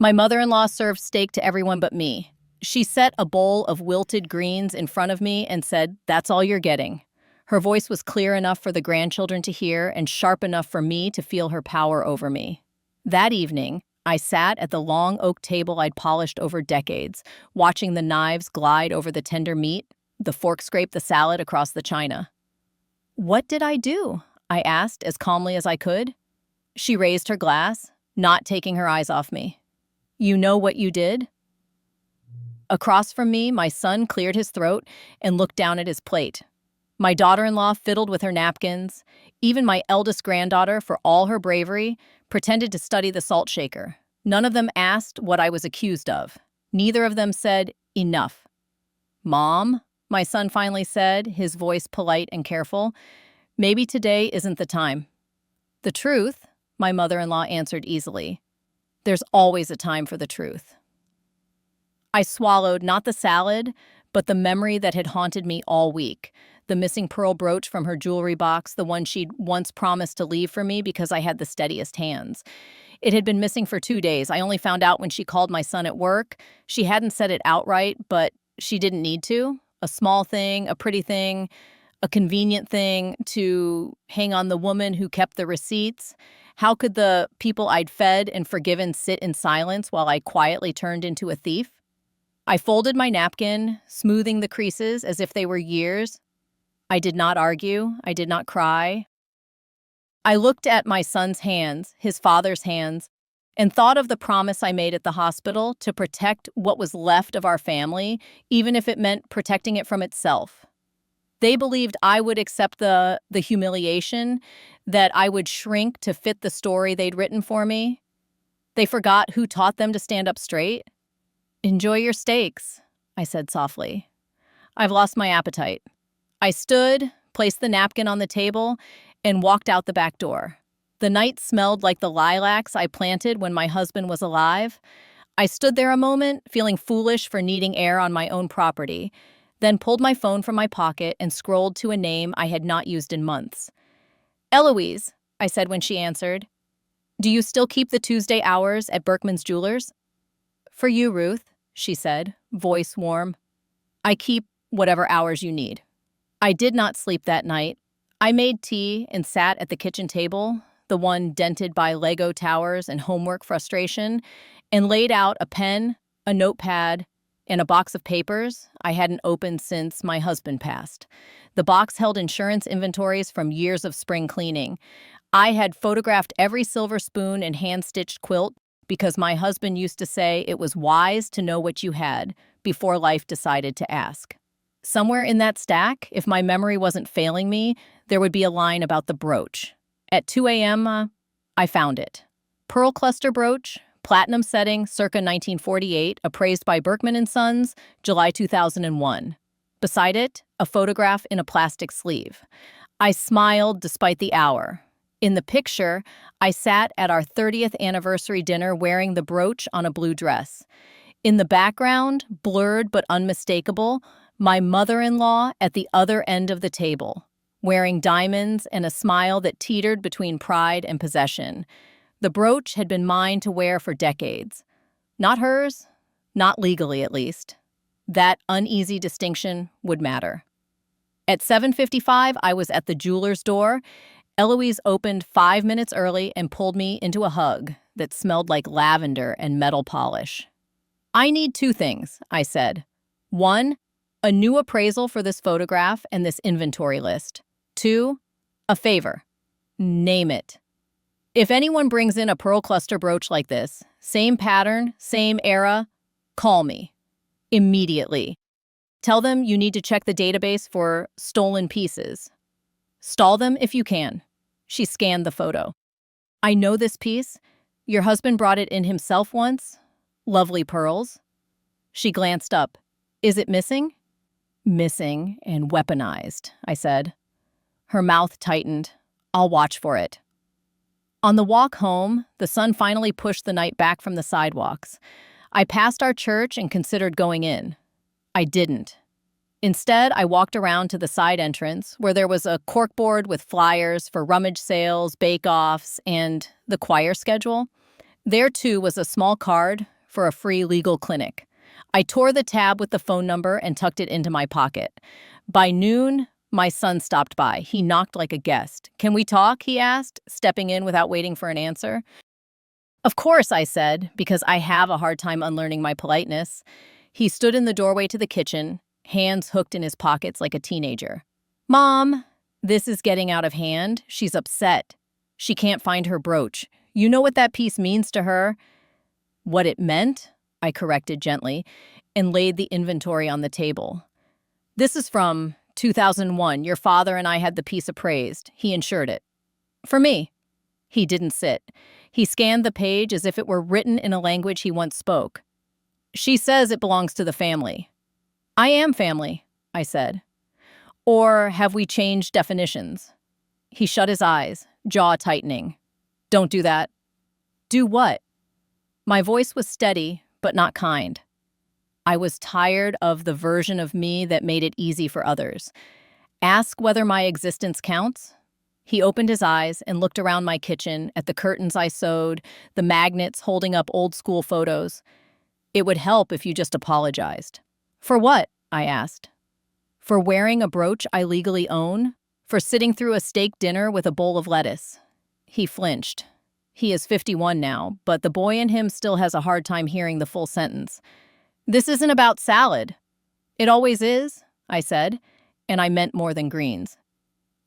My mother-in-law served steak to everyone but me. She set a bowl of wilted greens in front of me and said, "That's all you're getting." Her voice was clear enough for the grandchildren to hear and sharp enough for me to feel her power over me. That evening, I sat at the long oak table I'd polished over decades, watching the knives glide over the tender meat, the fork scrape the salad across the china. "What did I do?" I asked as calmly as I could. She raised her glass, not taking her eyes off me. "You know what you did?" Across from me, my son cleared his throat and looked down at his plate. My daughter-in-law fiddled with her napkins. Even my eldest granddaughter, for all her bravery, pretended to study the salt shaker. None of them asked what I was accused of. Neither of them said, "Enough." "Mom," my son finally said, his voice polite and careful, "maybe today isn't the time." "The truth," my mother-in-law answered easily. "There's always a time for the truth." I swallowed not the salad, but the memory that had haunted me all week. The missing pearl brooch from her jewelry box, the one she'd once promised to leave for me because I had the steadiest hands. It had been missing for 2 days. I only found out when she called my son at work. She hadn't said it outright, but she didn't need to. A small thing, a pretty thing, a convenient thing to hang on the woman who kept the receipts. How could the people I'd fed and forgiven sit in silence while I quietly turned into a thief? I folded my napkin, smoothing the creases as if they were years. I did not argue. I did not cry. I looked at my son's hands, his father's hands, and thought of the promise I made at the hospital to protect what was left of our family, even if it meant protecting it from itself. They believed I would accept the humiliation, that I would shrink to fit the story they'd written for me. They forgot who taught them to stand up straight. "Enjoy your steaks," I said softly. "I've lost my appetite." I stood, placed the napkin on the table, and walked out the back door. The night smelled like the lilacs I planted when my husband was alive. I stood there a moment, feeling foolish for needing air on my own property, then pulled my phone from my pocket and scrolled to a name I had not used in months. "Eloise," I said when she answered. "Do you still keep the Tuesday hours at Berkman's Jewelers?" "For you, Ruth," she said, voice warm. "I keep whatever hours you need." I did not sleep that night. I made tea and sat at the kitchen table, the one dented by Lego towers and homework frustration, and laid out a pen, a notepad, and a box of papers I hadn't opened since my husband passed. The box held insurance inventories from years of spring cleaning. I had photographed every silver spoon and hand-stitched quilt because my husband used to say it was wise to know what you had before life decided to ask. Somewhere in that stack, if my memory wasn't failing me, there would be a line about the brooch. At 2 a.m., I found it. Pearl cluster brooch, platinum setting, circa 1948, appraised by Berkman & Sons, July 2001. Beside it, a photograph in a plastic sleeve. I smiled despite the hour. In the picture, I sat at our 30th anniversary dinner wearing the brooch on a blue dress. In the background, blurred but unmistakable, my mother-in-law at the other end of the table, wearing diamonds and a smile that teetered between pride and possession. The brooch had been mine to wear for decades. Not hers, not legally at least. That uneasy distinction would matter. At 7:55, I was at the jeweler's door. Eloise opened 5 minutes early and pulled me into a hug that smelled like lavender and metal polish. "I need 2 things," I said. 1, a new appraisal for this photograph and this inventory list. 2, a favor. Name it. If anyone brings in a pearl cluster brooch like this, same pattern, same era, call me. Immediately. Tell them you need to check the database for stolen pieces. Stall them if you can. She scanned the photo. "I know this piece. Your husband brought it in himself once. Lovely pearls." She glanced up. "Is it missing?" "Missing and weaponized," I said. Her mouth tightened. "I'll watch for it." On the walk home, the sun finally pushed the night back from the sidewalks. I passed our church and considered going in. I didn't. Instead, I walked around to the side entrance, where there was a corkboard with flyers for rummage sales, bake-offs, and the choir schedule. There, too, was a small card for a free legal clinic. I tore the tab with the phone number and tucked it into my pocket. By noon, my son stopped by. He knocked like a guest. "Can we talk?" he asked, stepping in without waiting for an answer. "Of course," I said, because I have a hard time unlearning my politeness. He stood in the doorway to the kitchen, hands hooked in his pockets like a teenager. "Mom, this is getting out of hand. She's upset. She can't find her brooch. You know what that piece means to her." "What it meant?" I corrected gently, and laid the inventory on the table. "This is from 2001. Your father and I had the piece appraised. He insured it. For me." He didn't sit. He scanned the page as if it were written in a language he once spoke. "She says it belongs to the family." "I am family," I said. "Or have we changed definitions?" He shut his eyes, jaw tightening. "Don't do that." "Do what?" My voice was steady, but not kind. I was tired of the version of me that made it easy for others. "Ask whether my existence counts?" He opened his eyes and looked around my kitchen at the curtains I sewed, the magnets holding up old school photos. "It would help if you just apologized." "For what?" I asked. "For wearing a brooch I legally own? For sitting through a steak dinner with a bowl of lettuce?" He flinched. He is 51 now, but the boy in him still has a hard time hearing the full sentence. "This isn't about salad." "It always is," I said, and I meant more than greens.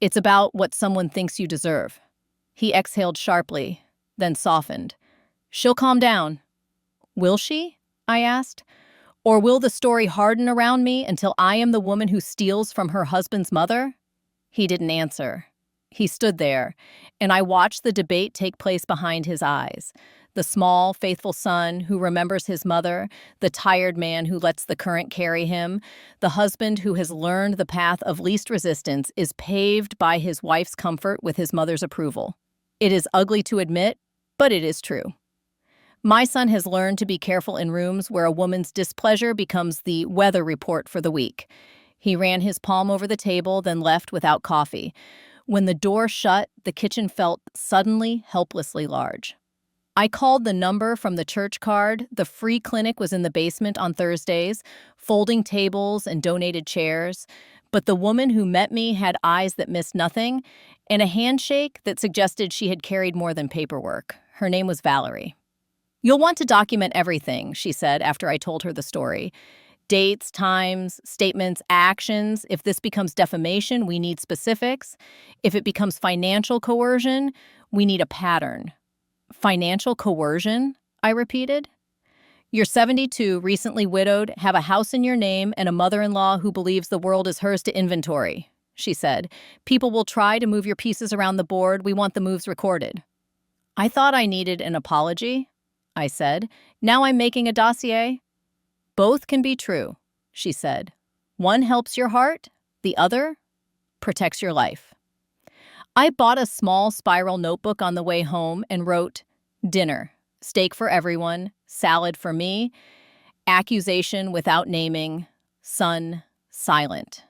"It's about what someone thinks you deserve." He exhaled sharply, then softened. "She'll calm down." "Will she?" I asked. "Or will the story harden around me until I am the woman who steals from her husband's mother?" He didn't answer. He stood there, and I watched the debate take place behind his eyes. The small, faithful son who remembers his mother, the tired man who lets the current carry him, the husband who has learned the path of least resistance is paved by his wife's comfort with his mother's approval. It is ugly to admit, but it is true. My son has learned to be careful in rooms where a woman's displeasure becomes the weather report for the week. He ran his palm over the table, then left without coffee. When the door shut, the kitchen felt suddenly helplessly large. I called the number from the church card. The free clinic was in the basement on Thursdays, folding tables and donated chairs. But the woman who met me had eyes that missed nothing and a handshake that suggested she had carried more than paperwork. Her name was Valerie. "You'll want to document everything," she said after I told her the story. "Dates, times, statements, actions. If this becomes defamation, we need specifics. If it becomes financial coercion, we need a pattern." "Financial coercion?" I repeated. "You're 72, recently widowed, have a house in your name, and a mother-in-law who believes the world is hers to inventory," she said. "People will try to move your pieces around the board. We want the moves recorded." "I thought I needed an apology," I said. "Now I'm making a dossier." "Both can be true," she said. "One helps your heart, the other protects your life." I bought a small spiral notebook on the way home and wrote, "Dinner, steak for everyone, salad for me, accusation without naming, son, silent,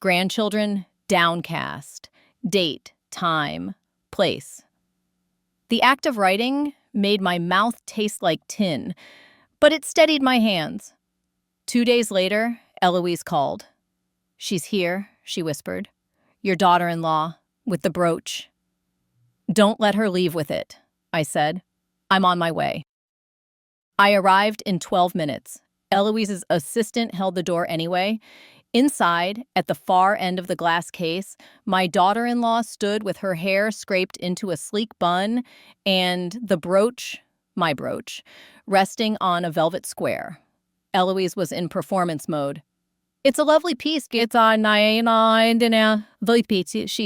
grandchildren, downcast, date, time, place." The act of writing made my mouth taste like tin, but it steadied my hands. 2 days later, Eloise called. "She's here," she whispered. "Your daughter-in-law, with the brooch." "Don't let her leave with it," I said. "I'm on my way." I arrived in 12 minutes. Eloise's assistant held the door anyway. Inside, at the far end of the glass case, my daughter-in-law stood with her hair scraped into a sleek bun and the brooch, my brooch, resting on a velvet square. Eloise was in performance mode. "It's a lovely piece, she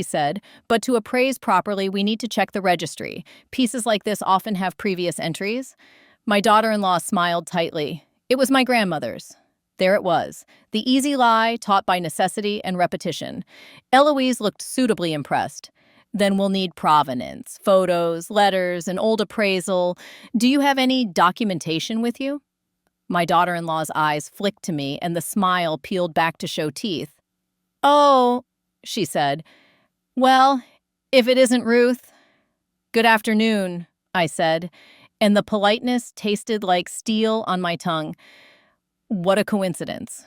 said, "but to appraise properly, we need to check the registry. Pieces like this often have previous entries." My daughter-in-law smiled tightly. It was my grandmother's. There it was, the easy lie taught by necessity and repetition. Eloise looked suitably impressed. "Then we'll need provenance, photos, letters, an old appraisal. Do you have any documentation with you?" My daughter-in-law's eyes flicked to me, and the smile peeled back to show teeth. "Oh," she said. "Well, if it isn't Ruth." "Good afternoon," I said, and the politeness tasted like steel on my tongue. What a coincidence.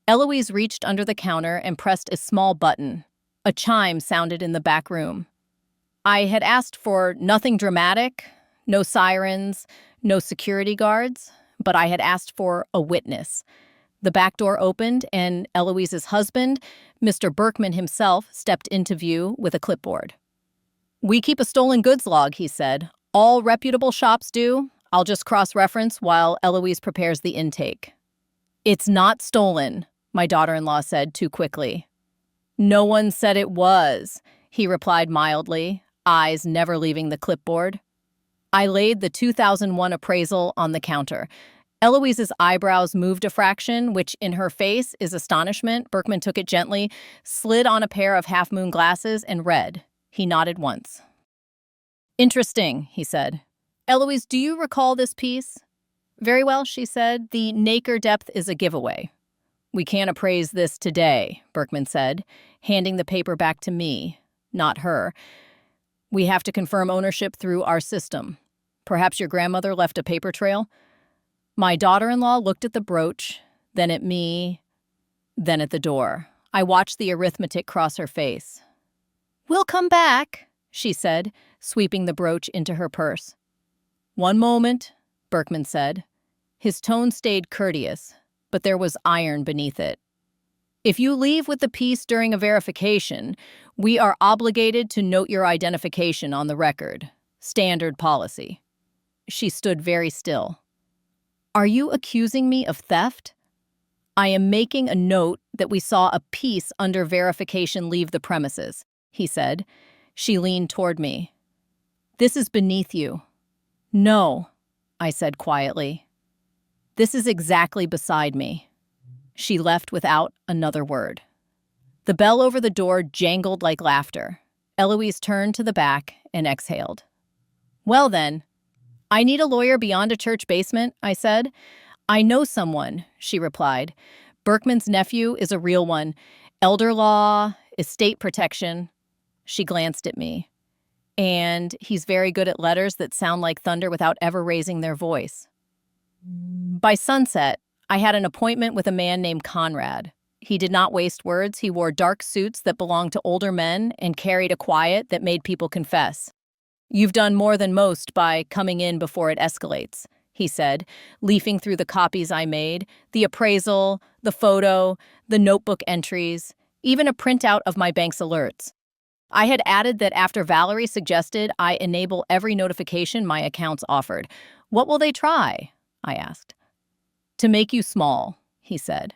Eloise reached under the counter and pressed a small button. A chime sounded in the back room. I had asked for nothing dramatic, no sirens, no security guards, but I had asked for a witness. The back door opened, and Eloise's husband, Mr. Berkman himself, stepped into view with a clipboard. "We keep a stolen goods log," he said. "All reputable shops do. I'll just cross-reference while Eloise prepares the intake." "It's not stolen," my daughter-in-law said too quickly. "No one said it was," he replied mildly, eyes never leaving the clipboard. I laid the 2001 appraisal on the counter. Eloise's eyebrows moved a fraction, which in her face is astonishment. Berkman took it gently, slid on a pair of half-moon glasses, and read. He nodded once. "Interesting," he said. "Eloise, do you recall this piece?" "Very well," she said. "The nacre depth is a giveaway." "We can't appraise this today," Berkman said, handing the paper back to me, not her. "We have to confirm ownership through our system. Perhaps your grandmother left a paper trail?" My daughter-in-law looked at the brooch, then at me, then at the door. I watched the arithmetic cross her face. "We'll come back," she said, sweeping the brooch into her purse. "One moment," Berkman said. His tone stayed courteous, but there was iron beneath it. "If you leave with the piece during a verification, we are obligated to note your identification on the record. Standard policy." She stood very still. "Are you accusing me of theft?" "I am making a note that we saw a piece under verification leave the premises," he said. She leaned toward me. "This is beneath you." "No," I said quietly. "This is exactly beside me." She left without another word. The bell over the door jangled like laughter. Eloise turned to the back and exhaled. "Well then, I need a lawyer beyond a church basement," I said. "I know someone," she replied. "Berkman's nephew is a real one. Elder law, estate protection." She glanced at me. "And he's very good at letters that sound like thunder without ever raising their voice." By sunset, I had an appointment with a man named Conrad. He did not waste words. He wore dark suits that belonged to older men and carried a quiet that made people confess. "You've done more than most by coming in before it escalates," he said, leafing through the copies I made, the appraisal, the photo, the notebook entries, even a printout of my bank's alerts. I had added that after Valerie suggested I enable every notification my accounts offered. "What will they try?" I asked. "To make you small," he said.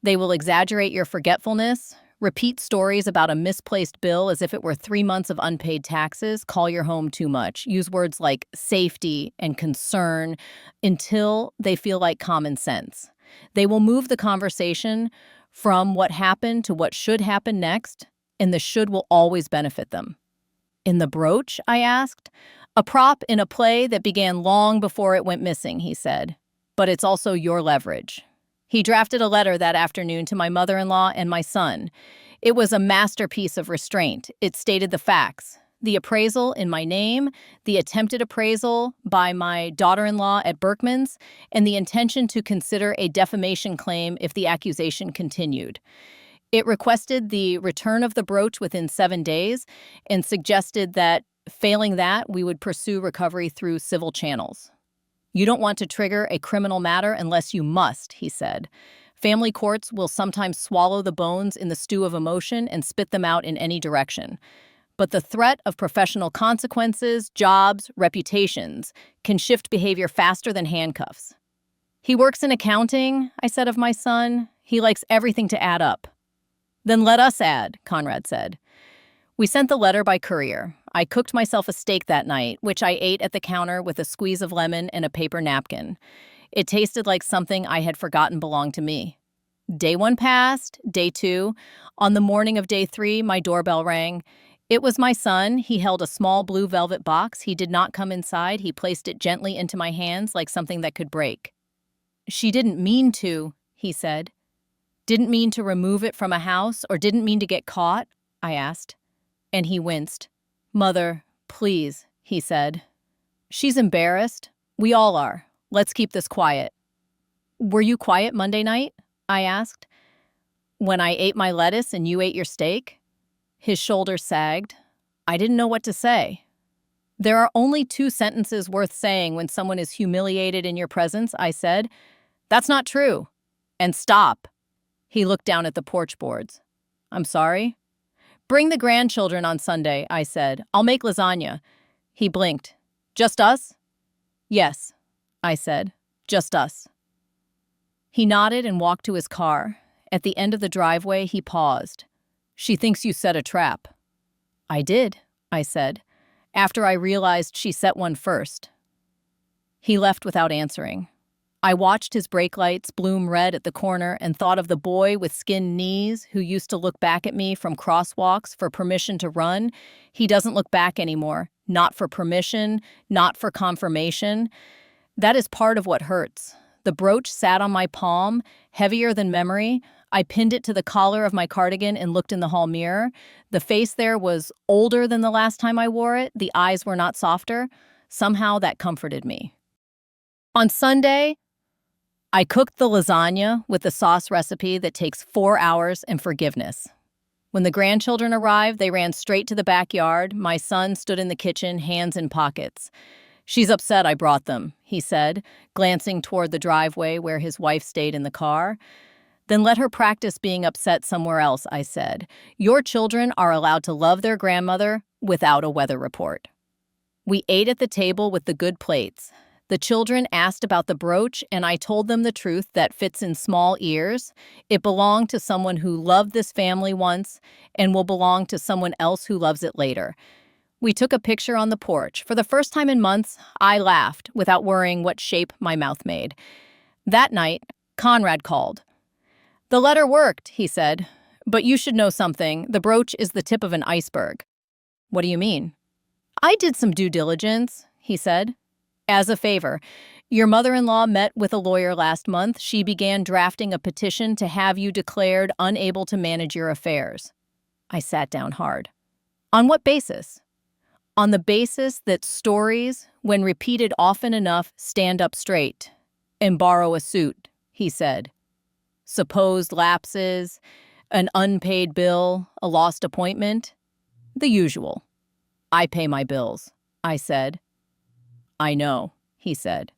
"They will exaggerate your forgetfulness, repeat stories about a misplaced bill as if it were 3 months of unpaid taxes, call your home too much, use words like safety and concern until they feel like common sense. They will move the conversation from what happened to what should happen next, and the should will always benefit them." "In the brooch?" I asked. "A prop in a play that began long before it went missing," he said. "But it's also your leverage." He drafted a letter that afternoon to my mother-in-law and my son. It was a masterpiece of restraint. It stated the facts: the appraisal in my name, the attempted appraisal by my daughter-in-law at Berkman's, and the intention to consider a defamation claim if the accusation continued. It requested the return of the brooch within 7 days and suggested that, failing that, we would pursue recovery through civil channels. "You don't want to trigger a criminal matter unless you must," he said. "Family courts will sometimes swallow the bones in the stew of emotion and spit them out in any direction. But the threat of professional consequences, jobs, reputations can shift behavior faster than handcuffs." "He works in accounting," I said of my son. "He likes everything to add up." "Then let us add," Conrad said. We sent the letter by courier. I cooked myself a steak that night, which I ate at the counter with a squeeze of lemon and a paper napkin. It tasted like something I had forgotten belonged to me. Day 1 passed, day 2. On the morning of day 3, my doorbell rang. It was my son. He held a small blue velvet box. He did not come inside. He placed it gently into my hands like something that could break. "She didn't mean to," he said. "Didn't mean to remove it from a house or didn't mean to get caught?" I asked. And he winced. "Mother, please," he said. She's embarrassed. We all are. Let's keep this quiet. Were you quiet Monday night? I asked. When I ate my lettuce and you ate your steak? His shoulders sagged. I didn't know what to say. There are only two sentences worth saying when someone is humiliated in your presence, I said. That's not true. And stop. He looked down at the porch boards. I'm sorry? Bring the grandchildren on Sunday, I said. I'll make lasagna. He blinked. Just us? Yes, I said. Just us. He nodded and walked to his car. At the end of the driveway, he paused. She thinks you set a trap. I did, I said, after I realized she set one first. He left without answering. I watched his brake lights bloom red at the corner and thought of the boy with skinned knees who used to look back at me from crosswalks for permission to run. He doesn't look back anymore. Not for permission, not for confirmation. That is part of what hurts. The brooch sat on my palm, heavier than memory. I pinned it to the collar of my cardigan and looked in the hall mirror. The face there was older than the last time I wore it. The eyes were not softer. Somehow that comforted me. On Sunday, I cooked the lasagna with the sauce recipe that takes 4 hours and forgiveness. When the grandchildren arrived, they ran straight to the backyard. My son stood in the kitchen, hands in pockets. She's upset I brought them, he said, glancing toward the driveway where his wife stayed in the car. Then let her practice being upset somewhere else, I said. Your children are allowed to love their grandmother without a weather report. We ate at the table with the good plates. The children asked about the brooch, and I told them the truth that fits in small ears. It belonged to someone who loved this family once and will belong to someone else who loves it later. We took a picture on the porch. For the first time in months, I laughed without worrying what shape my mouth made. That night, Conrad called. The letter worked, he said. But you should know something. The brooch is the tip of an iceberg. What do you mean? I did some due diligence, he said. As a favor, your mother-in-law met with a lawyer last month. She began drafting a petition to have you declared unable to manage your affairs. I sat down hard. On what basis? On the basis that stories, when repeated often enough, stand up straight and borrow a suit, he said. Supposed lapses, an unpaid bill, a lost appointment. The usual. I pay my bills, I said. I know, he said.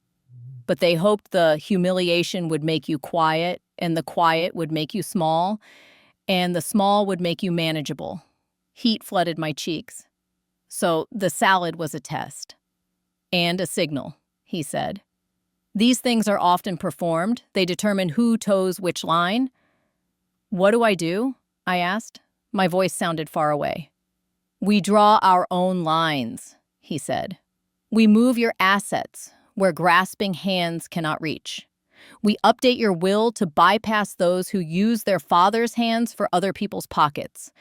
But they hoped the humiliation would make you quiet, and the quiet would make you small, and the small would make you manageable. Heat flooded my cheeks. So the salad was a test. And a signal, he said. These things are often performed. They determine who toes which line. What do? I asked. My voice sounded far away. We draw our own lines, he said. We move your assets where grasping hands cannot reach. We update your will to bypass those who use their father's hands for other people's pockets.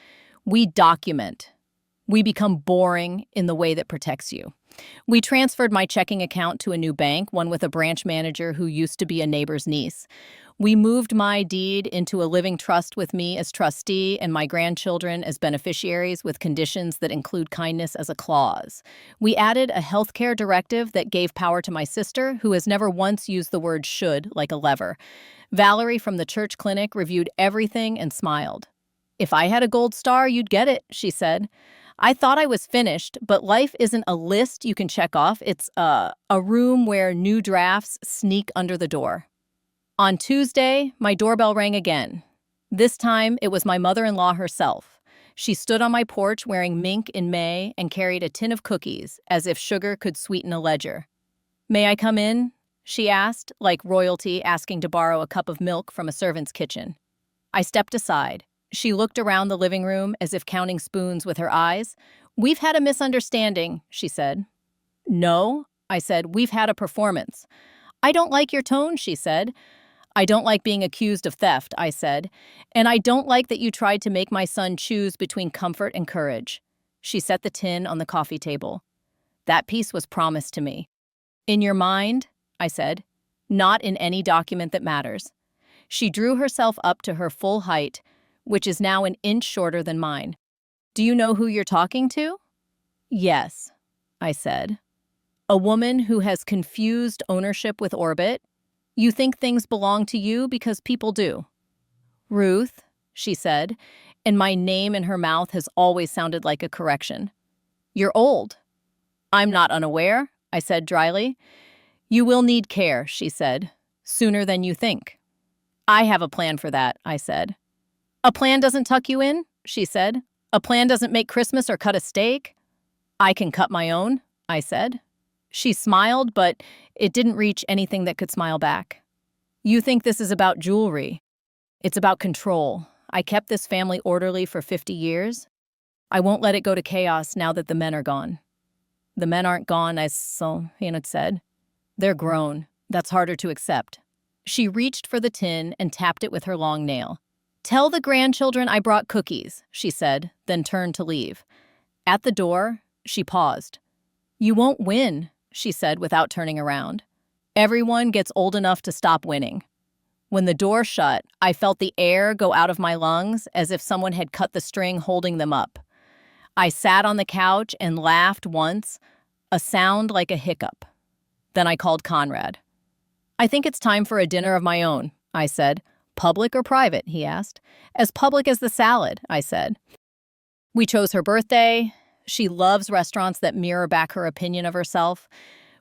We document. We become boring in the way that protects you. We transferred my checking account to a new bank, one with a branch manager who used to be a neighbor's niece. We moved my deed into a living trust with me as trustee and my grandchildren as beneficiaries with conditions that include kindness as a clause. We added a healthcare directive that gave power to my sister, who has never once used the word should like a lever. Valerie from the church clinic reviewed everything and smiled. If I had a gold star, you'd get it, she said. I thought I was finished, but life isn't a list you can check off. It's a room where new drafts sneak under the door. On Tuesday, my doorbell rang again. This time, it was my mother-in-law herself. She stood on my porch wearing mink in May and carried a tin of cookies, as if sugar could sweeten a ledger. May I come in? She asked, like royalty asking to borrow a cup of milk from a servant's kitchen. I stepped aside. She looked around the living room as if counting spoons with her eyes. We've had a misunderstanding, she said. No, I said, we've had a performance. I don't like your tone, she said. I don't like being accused of theft, I said. And I don't like that you tried to make my son choose between comfort and courage. She set the tin on the coffee table. That piece was promised to me. In your mind, I said, not in any document that matters. She drew herself up to her full height, which is now an inch shorter than mine. Do you know who you're talking to? Yes, I said. A woman who has confused ownership with orbit. You think things belong to you because people do. Ruth, she said, and my name in her mouth has always sounded like a correction. You're old. I'm not unaware, I said dryly. You will need care, she said, sooner than you think. I have a plan for that, I said. A plan doesn't tuck you in, she said. A plan doesn't make Christmas or cut a steak. I can cut my own, I said. She smiled, but it didn't reach anything that could smile back. You think this is about jewelry. It's about control. I kept this family orderly for 50 years. I won't let it go to chaos now that the men are gone. The men aren't gone, as Sohina said. They're grown. That's harder to accept. She reached for the tin and tapped it with her long nail. Tell the grandchildren I brought cookies, she said, then turned to leave. At the door, she paused. You won't win, she said without turning around. Everyone gets old enough to stop winning. When the door shut, I felt the air go out of my lungs as if someone had cut the string holding them up. I sat on the couch and laughed once, a sound like a hiccup. Then I called Conrad. I think it's time for a dinner of my own, I said. Public or private, he asked. As public as the salad, I said. We chose her birthday. She loves restaurants that mirror back her opinion of herself.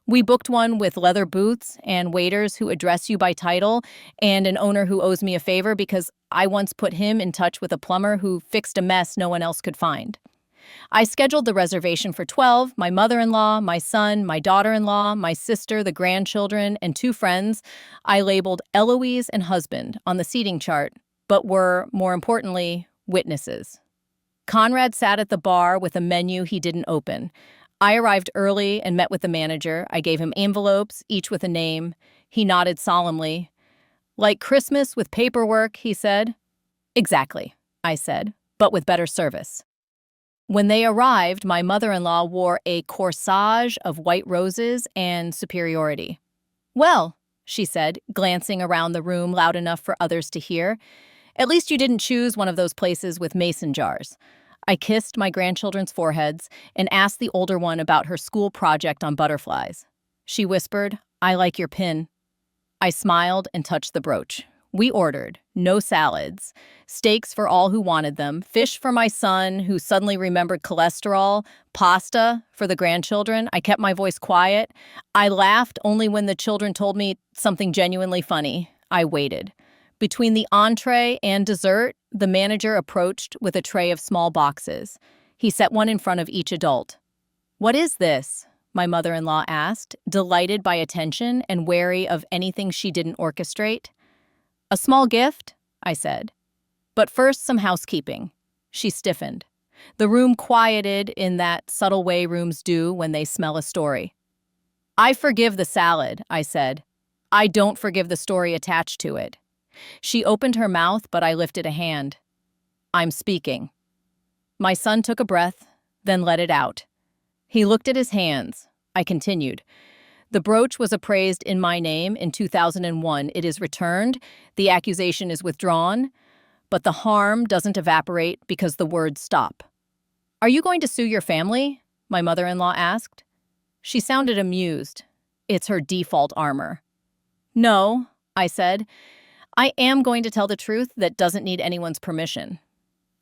We booked one with leather boots and waiters who address you by title and an owner who owes me a favor because I once put him in touch with a plumber who fixed a mess no one else could find. I scheduled the reservation for 12, my mother-in-law, my son, my daughter-in-law, my sister, the grandchildren, and 2 friends. I labeled Eloise and husband on the seating chart, but were, more importantly, witnesses. Conrad sat at the bar with a menu he didn't open. I arrived early and met with the manager. I gave him envelopes, each with a name. He nodded solemnly. Like Christmas with paperwork, he said. Exactly, I said, but with better service. When they arrived, my mother-in-law wore a corsage of white roses and superiority. Well, she said, glancing around the room loud enough for others to hear, at least you didn't choose one of those places with mason jars. I kissed my grandchildren's foreheads and asked the older one about her school project on butterflies. She whispered, I like your pin. I smiled and touched the brooch. We ordered no salads, steaks for all who wanted them, fish for my son who suddenly remembered cholesterol, pasta for the grandchildren. I kept my voice quiet. I laughed only when the children told me something genuinely funny. I waited. Between the entree and dessert, the manager approached with a tray of small boxes. He set one in front of each adult. What is this? My mother-in-law asked, delighted by attention and wary of anything she didn't orchestrate. A small gift, I said. But first, some housekeeping. She stiffened. The room quieted in that subtle way rooms do when they smell a story. I forgive the salad, I said. I don't forgive the story attached to it. She opened her mouth, but I lifted a hand. I'm speaking. My son took a breath, then let it out. He looked at his hands. I continued. The brooch was appraised in my name in 2001. It is returned. The accusation is withdrawn. But the harm doesn't evaporate because the words stop. Are you going to sue your family? My mother-in-law asked. She sounded amused. It's her default armor. No, I said. I am going to tell the truth that doesn't need anyone's permission.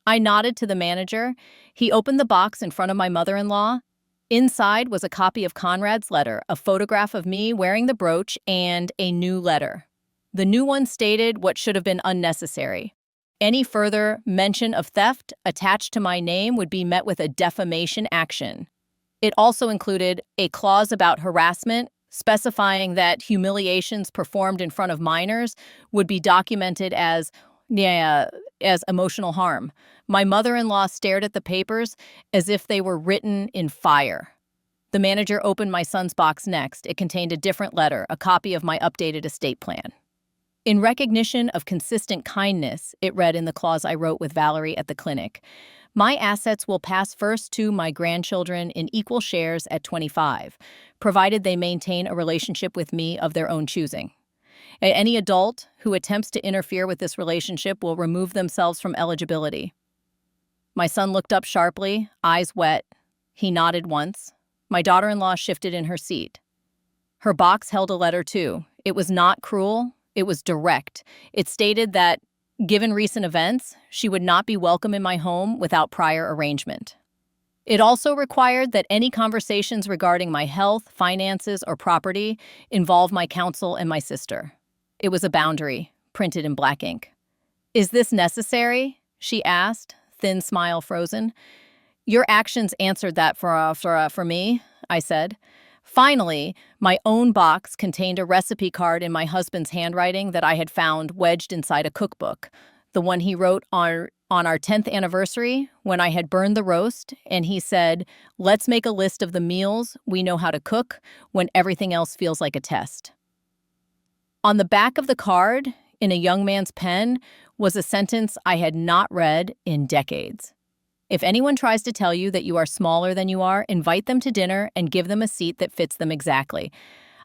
I nodded to the manager. He opened the box in front of my mother-in-law. Inside was a copy of Conrad's letter, a photograph of me wearing the brooch, and a new letter. The new one stated what should have been unnecessary. Any further mention of theft attached to my name would be met with a defamation action. It also included a clause about harassment, specifying that humiliations performed in front of minors would be documented as emotional harm. My mother-in-law stared at the papers as if they were written in fire. The manager opened my son's box next. It contained a different letter, a copy of my updated estate plan. In recognition of consistent kindness, it read in the clause I wrote with Valerie at the clinic, my assets will pass first to my grandchildren in equal shares at 25, provided they maintain a relationship with me of their own choosing. Any adult who attempts to interfere with this relationship will remove themselves from eligibility. My son looked up sharply, eyes wet. He nodded once. My daughter-in-law shifted in her seat. Her box held a letter, too. It was not cruel. It was direct. It stated that, given recent events, she would not be welcome in my home without prior arrangement. It also required that any conversations regarding my health, finances, or property involve my counsel and my sister. It was a boundary, printed in black ink. "Is this necessary?" she asked, thin smile frozen. "Your actions answered that for me," I said. Finally, my own box contained a recipe card in my husband's handwriting that I had found wedged inside a cookbook, the one he wrote on our 10th anniversary when I had burned the roast, and he said, "Let's make a list of the meals we know how to cook when everything else feels like a test." On the back of the card, in a young man's pen, was a sentence I had not read in decades. "If anyone tries to tell you that you are smaller than you are, invite them to dinner and give them a seat that fits them exactly."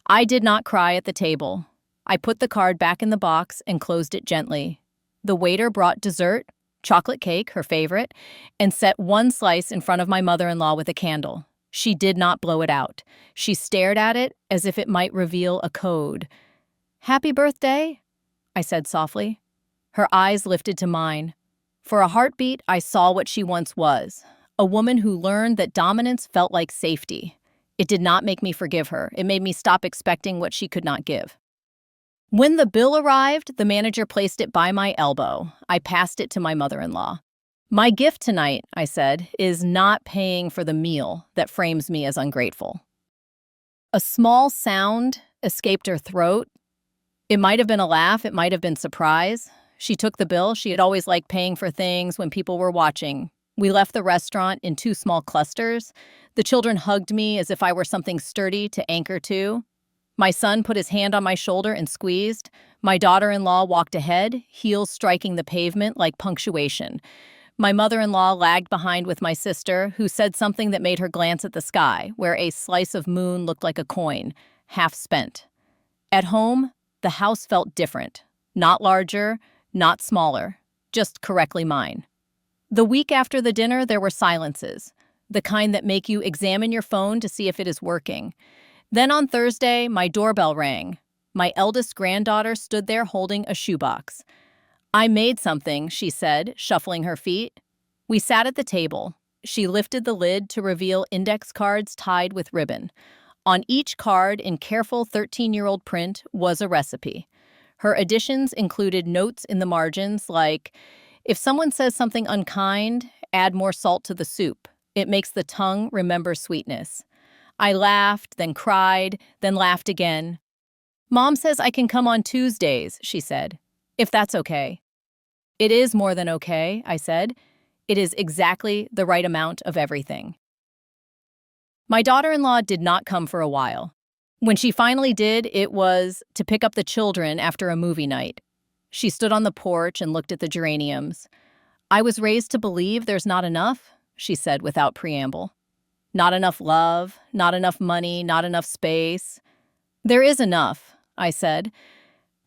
I did not cry at the table. I put the card back in the box and closed it gently. The waiter brought dessert, chocolate cake, her favorite, and set one slice in front of my mother-in-law with a candle. She did not blow it out. She stared at it as if it might reveal a code. "Happy birthday," I said softly. Her eyes lifted to mine. For a heartbeat, I saw what she once was, a woman who learned that dominance felt like safety. It did not make me forgive her. It made me stop expecting what she could not give. When the bill arrived, the manager placed it by my elbow. I passed it to my mother-in-law. "My gift tonight," I said, "is not paying for the meal that frames me as ungrateful." A small sound escaped her throat. It might have been a laugh, it might have been surprise. She took the bill. She had always liked paying for things when people were watching. We left the restaurant in two small clusters. The children hugged me as if I were something sturdy to anchor to. My son put his hand on my shoulder and squeezed. My daughter-in-law walked ahead, heels striking the pavement like punctuation. My mother-in-law lagged behind with my sister, who said something that made her glance at the sky, where a slice of moon looked like a coin, half spent. At home, the house felt different. Not larger, not smaller, just correctly mine. The week after the dinner, there were silences, the kind that make you examine your phone to see if it is working. Then on Thursday, my doorbell rang. My eldest granddaughter stood there holding a shoebox. "I made something," she said, shuffling her feet. We sat at the table. She lifted the lid to reveal index cards tied with ribbon. On each card, in careful 13-year-old print, was a recipe. Her additions included notes in the margins like, "If someone says something unkind, add more salt to the soup. It makes the tongue remember sweetness." I laughed, then cried, then laughed again. "Mom says I can come on Tuesdays," she said, "if that's okay." "It is more than okay," I said. "It is exactly the right amount of everything." My daughter-in-law did not come for a while. When she finally did, it was to pick up the children after a movie night. She stood on the porch and looked at the geraniums. "I was raised to believe there's not enough," she said without preamble. "Not enough love, not enough money, not enough space." "There is enough," I said,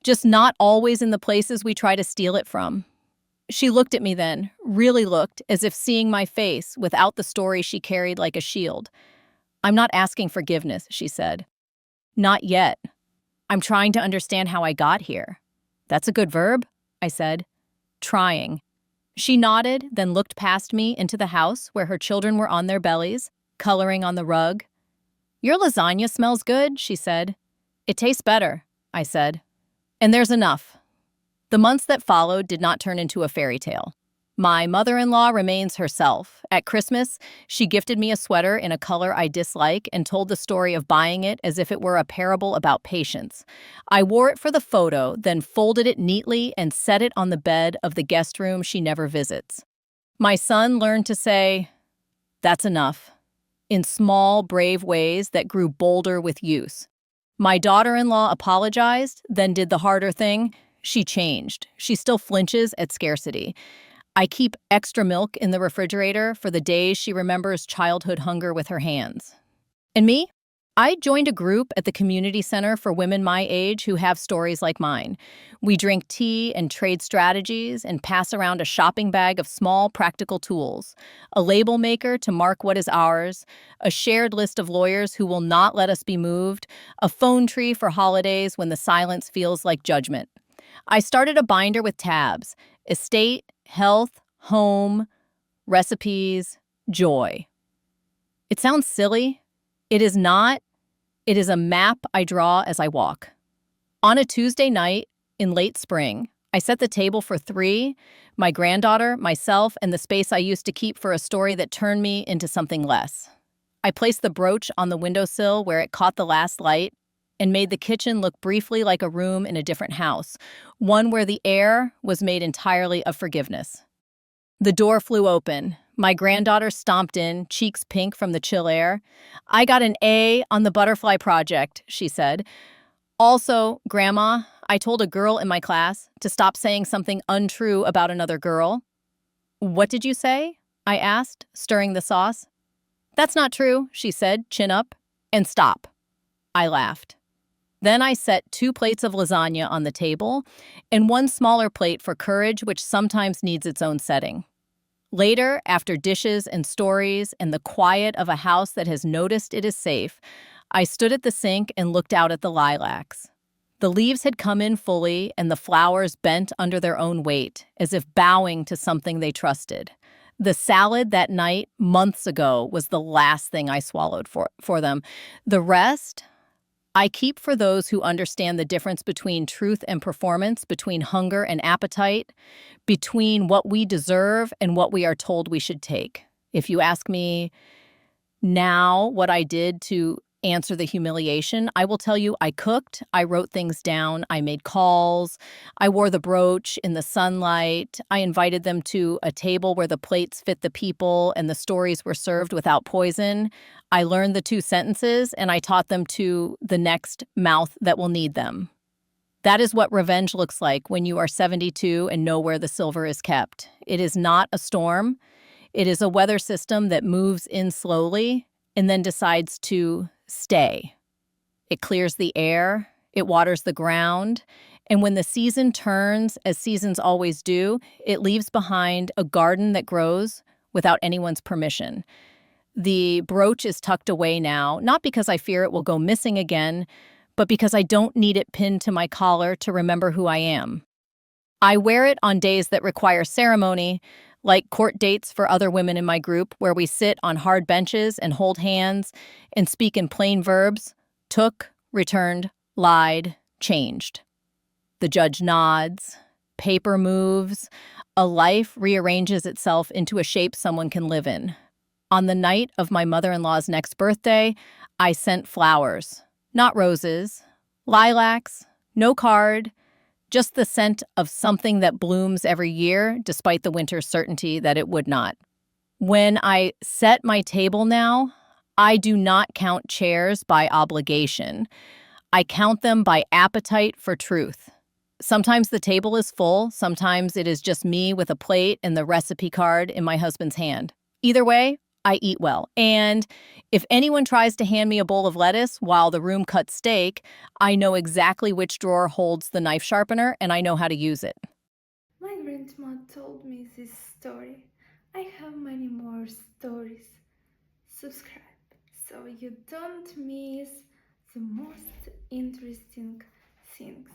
"just not always in the places we try to steal it from." She looked at me then, really looked, as if seeing my face without the story she carried like a shield. "I'm not asking forgiveness," she said. "Not yet. I'm trying to understand how I got here." "That's a good verb," I said. "Trying." She nodded, then looked past me into the house where her children were on their bellies, coloring on the rug. "Your lasagna smells good," she said. "It tastes better," I said. "And there's enough." The months that followed did not turn into a fairy tale. My mother-in-law remains herself. At Christmas, she gifted me a sweater in a color I dislike and told the story of buying it as if it were a parable about patience. I wore it for the photo, then folded it neatly and set it on the bed of the guest room she never visits. My son learned to say, "That's enough," in small, brave ways that grew bolder with use. My daughter-in-law apologized, then did the harder thing. She changed. She still flinches at scarcity. I keep extra milk in the refrigerator for the days she remembers childhood hunger with her hands. And me? I joined a group at the community center for women my age who have stories like mine. We drink tea and trade strategies and pass around a shopping bag of small practical tools, a label maker to mark what is ours, a shared list of lawyers who will not let us be moved, a phone tree for holidays when the silence feels like judgment. I started a binder with tabs: estate, health, home, recipes, joy. It sounds silly. It is not. It is a map I draw as I walk. On a Tuesday night in late spring, I set the table for three: my granddaughter, myself, and the space I used to keep for a story that turned me into something less. I placed the brooch on the windowsill where it caught the last light and made the kitchen look briefly like a room in a different house, one where the air was made entirely of forgiveness. The door flew open. My granddaughter stomped in, cheeks pink from the chill air. "I got an A on the butterfly project," she said. "Also, Grandma, I told a girl in my class to stop saying something untrue about another girl." "What did you say?" I asked, stirring the sauce. "That's not true," she said, chin up. "And stop." I laughed. Then I set two plates of lasagna on the table and one smaller plate for courage, which sometimes needs its own setting. Later, after dishes and stories and the quiet of a house that has noticed it is safe, I stood at the sink and looked out at the lilacs. The leaves had come in fully and the flowers bent under their own weight, as if bowing to something they trusted. The salad that night, months ago, was the last thing I swallowed for them. The rest, I keep for those who understand the difference between truth and performance, between hunger and appetite, between what we deserve and what we are told we should take. If you ask me now what I did to answer the humiliation, I will tell you I cooked, I wrote things down, I made calls, I wore the brooch in the sunlight, I invited them to a table where the plates fit the people and the stories were served without poison. I learned the two sentences and I taught them to the next mouth that will need them. That is what revenge looks like when you are 72 and know where the silver is kept. It is not a storm. It is a weather system that moves in slowly and then decides to stay. It clears the air, it waters the ground, and when the season turns, as seasons always do, it leaves behind a garden that grows without anyone's permission. The brooch is tucked away now, not because I fear it will go missing again, but because I don't need it pinned to my collar to remember who I am. I wear it on days that require ceremony, like court dates for other women in my group, where we sit on hard benches and hold hands and speak in plain verbs: took, returned, lied, changed. The judge nods, paper moves, a life rearranges itself into a shape someone can live in. On the night of my mother-in-law's next birthday, I sent flowers. Not roses, lilacs, no card, just the scent of something that blooms every year despite the winter's certainty that it would not. When I set my table now, I do not count chairs by obligation. I count them by appetite for truth. Sometimes the table is full, sometimes it is just me with a plate and the recipe card in my husband's hand. Either way, I eat well. And if anyone tries to hand me a bowl of lettuce while the room cuts steak, I know exactly which drawer holds the knife sharpener and I know how to use it. My grandma told me this story. I have many more stories. Subscribe so you don't miss the most interesting things.